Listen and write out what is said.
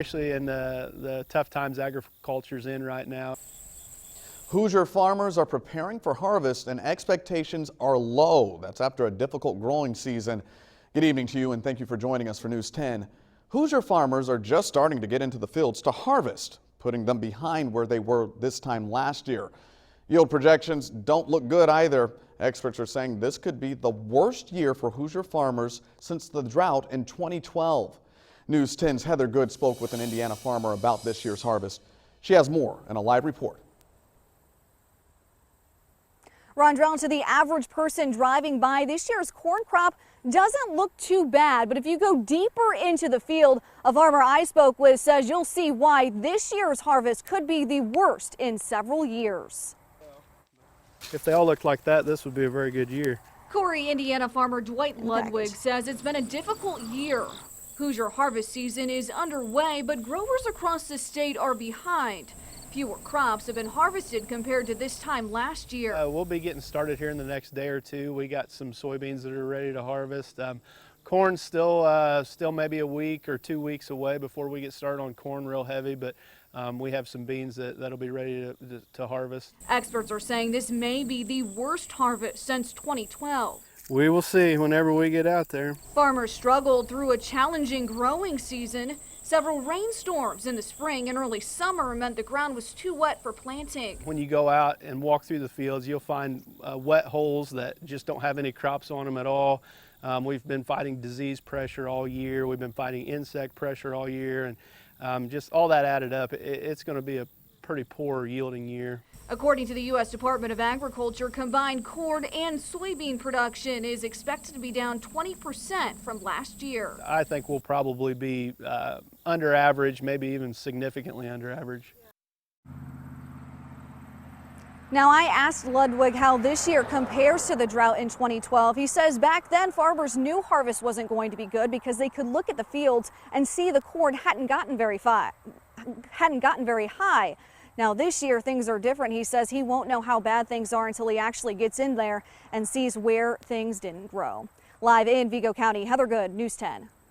especially in the tough times agriculture's in right now. Hoosier farmers are preparing for harvest and expectations are low. That's after a difficult growing season. Good evening to you and thank you for joining us for News 10. Hoosier farmers are just starting to get into the fields to harvest, putting them behind where they were this time last year. Yield projections don't look good either. Experts are saying this could be the worst year for Hoosier farmers since the drought in 2012. News 10's Heather Good spoke with an Indiana farmer about this year's harvest. She has more in a live report. Ron Drown, to the average person driving by, this year's corn crop doesn't look too bad. But if you go deeper into the field, a farmer I spoke with says you'll see why this year's harvest could be the worst in several years. If they all looked like that, this would be a very good year. Corey, Indiana farmer Dwight Ludwig says it's been a difficult year. Hoosier harvest season is underway, but growers across the state are behind. Fewer crops have been harvested compared to this time last year. We'll be getting started here in the next day or two. We got some soybeans that are ready to harvest. Corn's still maybe a week or 2 weeks away before we get started on corn real heavy, but we have some beans that'll be ready to harvest. Experts are saying this may be the worst harvest since 2012. We will see whenever we get out there. Farmers struggled through a challenging growing season. Several rainstorms in the spring and early summer meant the ground was too wet for planting. When you go out and walk through the fields, you'll find wet holes that just don't have any crops on them at all. We've been fighting disease pressure all year. We've been fighting insect pressure all year, and just all that added up, it's going to be a pretty poor yielding year. According to the U.S. Department of Agriculture, combined corn and soybean production is expected to be down 20% from last year. I think we'll probably be under average, maybe even significantly under average. Now, I asked Ludwig how this year compares to the drought in 2012. He says back then farmers knew harvest wasn't going to be good because they could look at the fields and see the corn hadn't gotten very high. Now this year things are different. He says he won't know how bad things are until he actually gets in there and sees where things didn't grow. Live in Vigo County, Heather Good, News 10.